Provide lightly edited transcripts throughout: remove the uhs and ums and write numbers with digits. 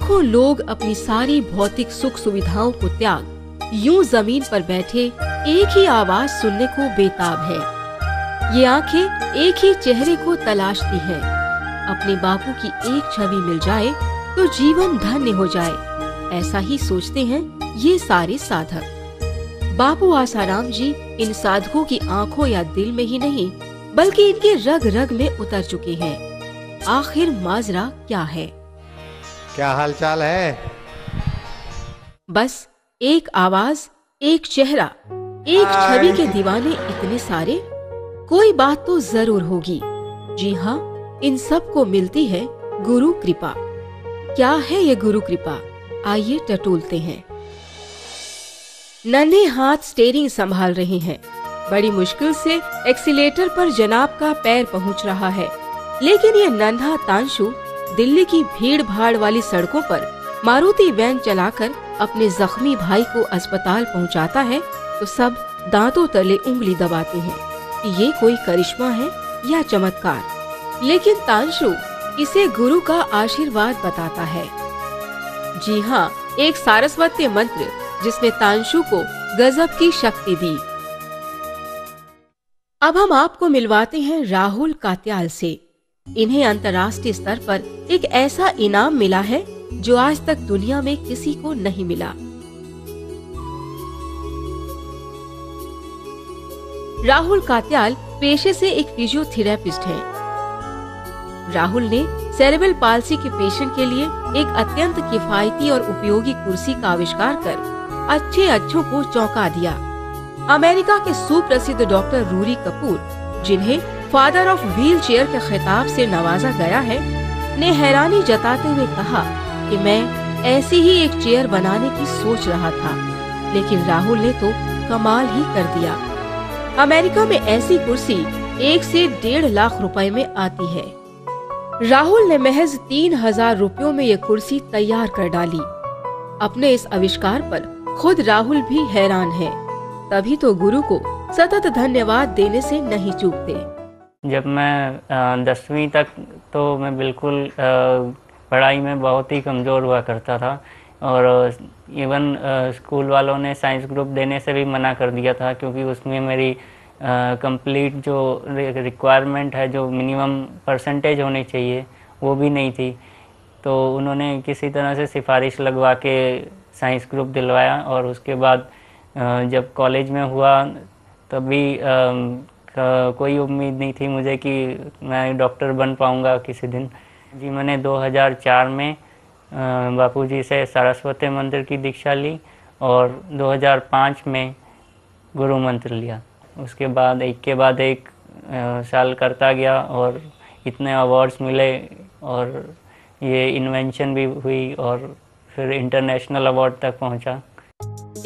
लाखों लोग अपनी सारी भौतिक सुख सुविधाओं को त्याग यूं जमीन पर बैठे एक ही आवाज सुनने को बेताब है। ये आंखें एक ही चेहरे को तलाशती हैं। अपने बापू की एक छवि मिल जाए तो जीवन धन्य हो जाए, ऐसा ही सोचते हैं ये सारे साधक। बापू आसाराम जी इन साधकों की आंखों या दिल में ही नहीं बल्कि इनके रग रग में उतर चुके हैं। आखिर माजरा क्या है? क्या हालचाल है? बस एक आवाज, एक चेहरा, एक छवि के दीवाने इतने सारे। कोई बात तो जरूर होगी। जी हाँ, इन सब को मिलती है गुरु कृपा। क्या है ये गुरु कृपा? आइए टटोलते हैं। नन्हे हाथ स्टीयरिंग संभाल रहे हैं। बड़ी मुश्किल से एक्सीलेटर पर जनाब का पैर पहुंच रहा है, लेकिन ये नन्हा तांशु दिल्ली की भीड़ भाड़ वाली सड़कों पर मारुति वैन चलाकर अपने जख्मी भाई को अस्पताल पहुंचाता है तो सब दांतों तले उंगली दबाते हैं कि ये कोई करिश्मा है या चमत्कार। लेकिन तांशु इसे गुरु का आशीर्वाद बताता है। जी हाँ, एक सारस्वत मंत्र जिसने तांशु को गजब की शक्ति दी। अब हम आपको मिलवाते हैं राहुल कात्याल से। इन्हें अंतर्राष्ट्रीय स्तर पर एक ऐसा इनाम मिला है जो आज तक दुनिया में किसी को नहीं मिला। राहुल कात्याल पेशे से एक फिजियोथेरेपिस्ट हैं। राहुल ने सेरेब्रल पाल्सी के पेशेंट के लिए एक अत्यंत किफायती और उपयोगी कुर्सी का आविष्कार कर अच्छों को चौंका दिया। अमेरिका के सुप्रसिद्ध डॉक्टर रूरी कपूर, जिन्हें फादर ऑफ व्हील चेयर के खिताब से नवाजा गया है, ने हैरानी जताते हुए कहा कि मैं ऐसी ही एक चेयर बनाने की सोच रहा था, लेकिन राहुल ने तो कमाल ही कर दिया। अमेरिका में ऐसी कुर्सी 1 से 1.5 लाख रुपए में आती है। राहुल ने महज 3000 रुपयों में ये कुर्सी तैयार कर डाली। अपने इस आविष्कार पर खुद राहुल भी हैरान है, तभी तो गुरु को सतत धन्यवाद देने से नहीं चूकते। जब मैं 10वीं तक तो मैं बिल्कुल पढ़ाई में बहुत ही कमज़ोर हुआ करता था और इवन स्कूल वालों ने साइंस ग्रुप देने से भी मना कर दिया था, क्योंकि उसमें मेरी कंप्लीट जो रिक्वायरमेंट है, जो मिनिमम परसेंटेज होनी चाहिए, वो भी नहीं थी। तो उन्होंने किसी तरह से सिफारिश लगवा के साइंस ग्रुप दिलवाया और उसके बाद जब कॉलेज में हुआ तभी कोई उम्मीद नहीं थी मुझे कि मैं डॉक्टर बन पाऊंगा किसी दिन। जी, मैंने 2004 में बापूजी से सारस्वती मंत्र की दीक्षा ली और 2005 में गुरु मंत्र लिया। उसके बाद एक के बाद एक साल करता गया और इतने अवार्ड्स मिले और ये इन्वेंशन भी हुई और फिर इंटरनेशनल अवार्ड तक पहुंचा।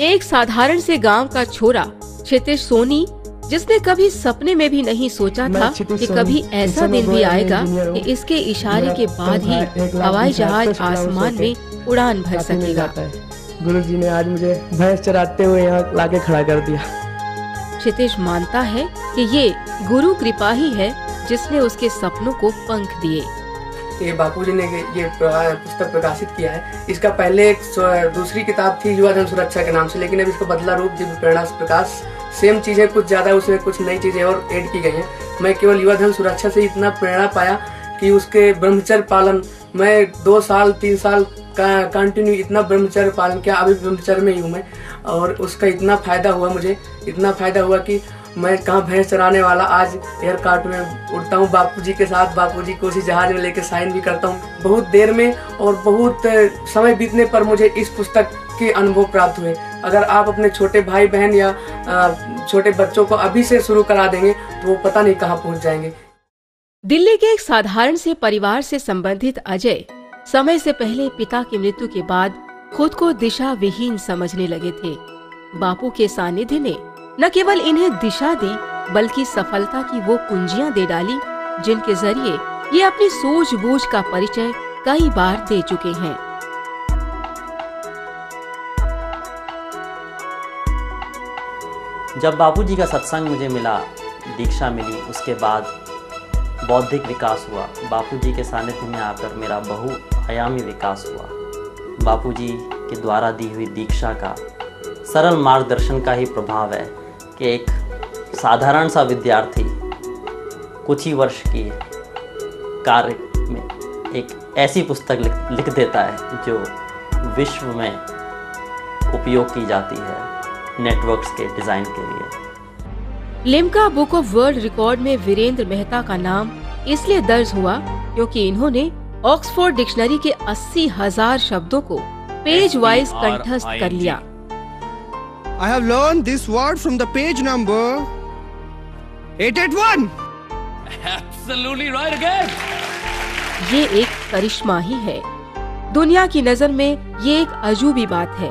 एक साधारण से गांव का छोरा क्षितिज सोनी, जिसने कभी सपने में भी नहीं सोचा था कि कभी ऐसा दिन भी आएगा कि इसके इशारे के बाद ही हवाई जहाज आसमान में उड़ान भर सकेगा। गुरु जी ने आज मुझे भैंस चराते हुए यहाँ लाके खड़ा कर दिया। क्षितिज मानता है कि ये गुरु कृपा ही है जिसने उसके सपनों को पंख दिए। ये बापूजी ने ये पुस्तक प्रकाशित किया है। इसका पहले एक दूसरी किताब थी युवा धन सुरक्षा के नाम से, लेकिन अब इसका बदला रूप दिव्य प्रेरणा प्रकाश। सेम चीजें कुछ ज्यादा, उसमें कुछ नई चीजें और ऐड की गई हैं। मैं केवल युवा धन सुरक्षा से इतना प्रेरणा पाया कि उसके ब्रह्मचर्य पालन, मैं 2 साल 3 साल का कंटिन्यू इतना ब्रह्मचर्य पालन किया। अभी ब्रह्मचर्य में ही हूँ मैं, और उसका इतना फायदा हुआ मुझे, इतना फायदा हुआ कि मैं कहाँ भैंस चराने वाला आज एयरकार्ट में उड़ता हूँ बापूजी के साथ। बापूजी को उसी जहाज में लेकर साइन भी करता हूँ। बहुत देर में और बहुत समय बीतने पर मुझे इस पुस्तक के अनुभव प्राप्त हुए। अगर आप अपने छोटे भाई बहन या छोटे बच्चों को अभी से शुरू करा देंगे तो वो पता नहीं कहाँ पहुँच जाएंगे। दिल्ली के एक साधारण से परिवार से संबंधित अजय समय से पहले पिता की मृत्यु के बाद खुद को दिशा विहीन समझने लगे थे। बापू के सानिध्य ने न केवल इन्हें दिशा दी बल्कि सफलता की वो कुंजियां दे डाली जिनके जरिए ये अपनी सूझबूझ का परिचय कई बार दे चुके हैं। जब बापूजी का सत्संग मुझे मिला, दीक्षा मिली, उसके बाद बौद्धिक विकास हुआ। बापूजी के सानिध्य में आकर मेरा बहुआयामी विकास हुआ। बापूजी के द्वारा दी हुई दीक्षा का सरल मार्गदर्शन का ही प्रभाव है कि एक साधारण सा विद्यार्थी कुछ ही वर्ष की कार्य में एक ऐसी पुस्तक लिख देता है जो विश्व में उपयोग की जाती है नेटवर्क्स के डिजाइन के लिए। Limca book of world record में वीरेंद्र मेहता का नाम इसलिए दर्ज हुआ क्योंकि इन्होंने ऑक्सफोर्ड डिक्शनरी के 80,000 शब्दों को पेज वाइज कंठस्थ कर लिया। I have learned this word from the page number 881. Absolutely right again. ये एक करिश्मा ही है। दुनिया की नजर में ये एक अजूबी बात है,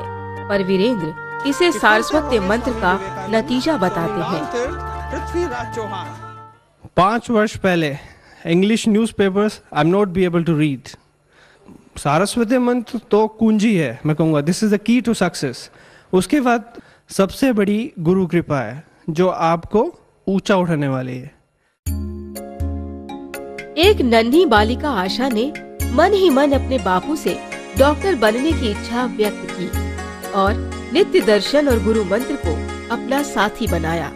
पर वीरेंद्र इसे सारस्वत मंत्र का नतीजा बताते हैं। 5 वर्ष पहले English newspapers I am not be able to read. Saraswat मंत्र तो कुंजी है, मैं कहूँगा this is the key to success. उसके बाद सबसे बड़ी गुरु कृपा है जो आपको ऊंचा उठाने वाली है। एक नन्ही बालिका आशा ने मन ही मन अपने बापू से डॉक्टर बनने की इच्छा व्यक्त की और नित्य दर्शन और गुरु मंत्र को अपना साथी बनाया।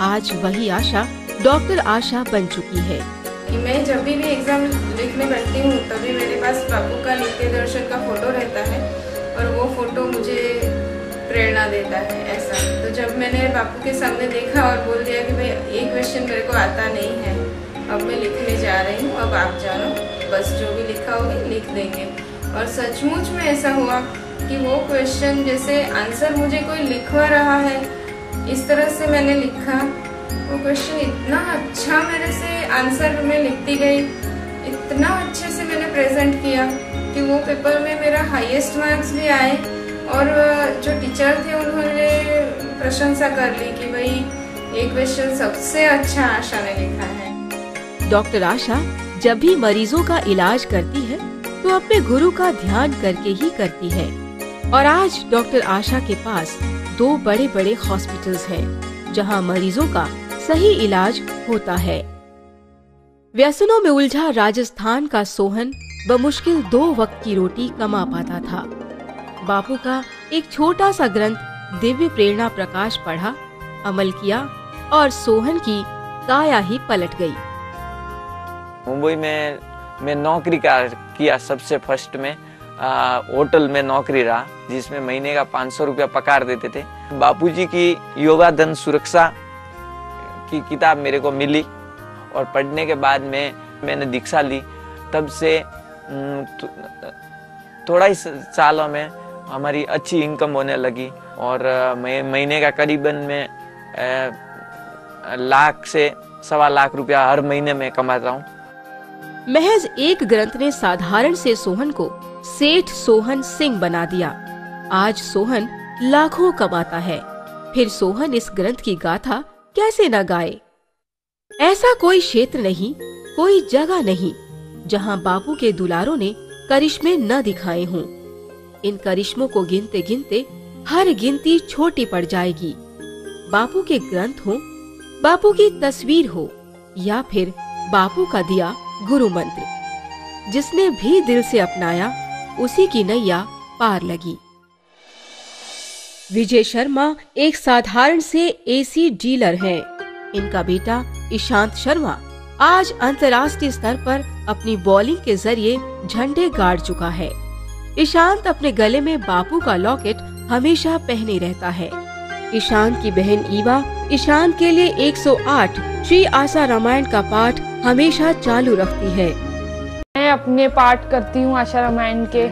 आज वही आशा डॉक्टर आशा बन चुकी है। मैं जब भी एग्जाम लिखने बैठती हूँ तभी मेरे पास बापू का नित्य दर्शन का फोटो रहता है और वो फोटो मुझे प्रेरणा देता है ऐसा। तो जब मैंने बापू के सामने देखा और बोल दिया कि भाई एक क्वेश्चन मेरे को आता नहीं है, अब मैं लिखने जा रही हूँ, अब आप जानो, बस जो भी लिखा होगी लिख देंगे। और सचमुच में ऐसा हुआ कि वो क्वेश्चन जैसे आंसर मुझे कोई लिखवा रहा है इस तरह से मैंने लिखा। वो क्वेश्चन इतना अच्छा मेरे से आंसर में लिखती गई, इतना अच्छे से मैंने प्रेजेंट किया कि वो पेपर में मेरा हाईएस्ट मार्क्स भी आए और जो टीचर थे उन्होंने प्रशंसा कर ली कि भाई ये क्वेश्चन सबसे अच्छा आशा ने लिखा है। डॉक्टर आशा जब भी मरीजों का इलाज करती है तो अपने गुरु का ध्यान करके ही करती है। और आज डॉक्टर आशा के पास 2 बड़े-बड़े हॉस्पिटल्स हैं जहां मरीजों का सही इलाज होता है। व्यसनों में उलझा राजस्थान का सोहन बमुश्किल 2 वक्त की रोटी कमा पाता था। बापू का एक छोटा सा ग्रंथ दिव्य प्रेरणा प्रकाश पढ़ा, अमल किया और सोहन की काया ही पलट गई। मुंबई में मैं नौकरी किया सबसे फर्स्ट में होटल में नौकरी रहा जिसमें महीने का 500 रुपया पगार देते थे। बापूजी की योगा धन सुरक्षा की किताब मेरे को मिली और पढ़ने के बाद में मैंने दीक्षा ली। तब से थोड़ा ही सालों में हमारी अच्छी इनकम होने लगी और मैं महीने का करीबन में लाख से 1.25 लाख रुपया हर महीने में कमाता हूँ। महज एक ग्रंथ ने साधारण से सोहन को सेठ सोहन सिंह बना दिया। आज सोहन लाखों कमाता है, फिर सोहन इस ग्रंथ की गाथा कैसे न गाए। ऐसा कोई क्षेत्र नहीं, कोई जगह नहीं जहां बापू के दुलारों ने करिश्मे न दिखाए हों। इन करिश्मों को गिनते गिनते हर गिनती छोटी पड़ जाएगी। बापू के ग्रंथ हो, बापू की तस्वीर हो या फिर बापू का दिया गुरु मंत्र, जिसने भी दिल से अपनाया उसी की नैया पार लगी। विजय शर्मा एक साधारण से एसी डीलर हैं। इनका बेटा ईशांत शर्मा आज अंतर्राष्ट्रीय स्तर पर अपनी बॉलिंग के जरिए झंडे गाड़ चुका है। ईशांत अपने गले में बापू का लॉकेट हमेशा पहने रहता है। ईशांत की बहन ईवा ईशांत के लिए 108 श्री आशा रामायण का पाठ हमेशा चालू रखती है। मैं अपने पाठ करती हूँ आशा रामायण के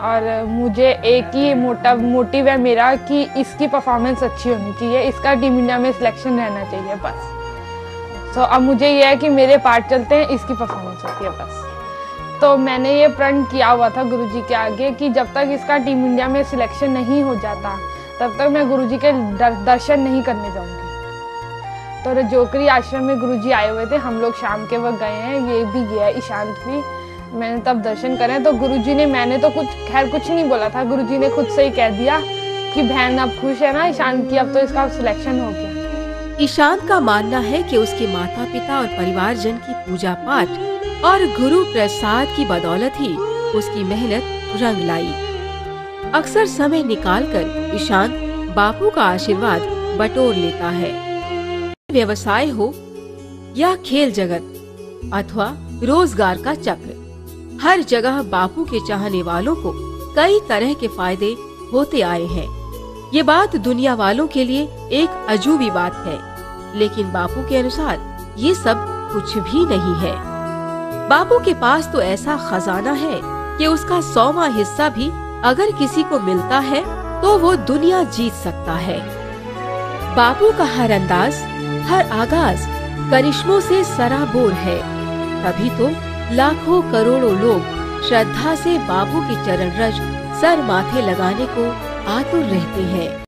और मुझे एक ही मोटिव है मेरा कि इसकी परफॉर्मेंस अच्छी होनी चाहिए, इसका टीम इंडिया में सिलेक्शन रहना चाहिए बस। तो अब मुझे ये है कि मेरे पार्ट चलते हैं, इसकी परफॉर्मेंस होती है बस। तो मैंने ये प्रण किया हुआ था गुरुजी के आगे कि जब तक इसका टीम इंडिया में सिलेक्शन नहीं हो जाता तब तक मैं गुरुजी के दर्शन नहीं करने जाऊंगी। तो रजोकरी आश्रम में गुरुजी आए हुए थे, हम लोग शाम के वक्त गए हैं, ये भी गया ईशांत भी। मैंने तब दर्शन करे तो गुरुजी ने, मैंने तो कुछ नहीं बोला था, गुरुजी ने खुद से ही कह दिया कि बहन अब खुश है ना ईशांत की, अब तो इसका सिलेक्शन हो गया। ईशांत का मानना है कि उसके माता पिता और परिवारजन की पूजा पाठ और गुरु प्रसाद की बदौलत ही उसकी मेहनत रंग लाई। अक्सर समय निकालकर ईशांत बापू का आशीर्वाद बटोर लेता है। व्यवसाय हो या खेल जगत अथवा रोजगार का चक्र, हर जगह बापू के चाहने वालों को कई तरह के फायदे होते आए हैं। ये बात दुनिया वालों के लिए एक अजूबी बात है, लेकिन बापू के अनुसार ये सब कुछ भी नहीं है। बापू के पास तो ऐसा खजाना है कि उसका 100वां हिस्सा भी अगर किसी को मिलता है तो वो दुनिया जीत सकता है। बापू का हर अंदाज, हर आगाज करिश्मों से सराबोर है। तभी तो लाखों करोड़ों लोग श्रद्धा से बापू के चरण रज सर माथे लगाने को आतुर रहते हैं।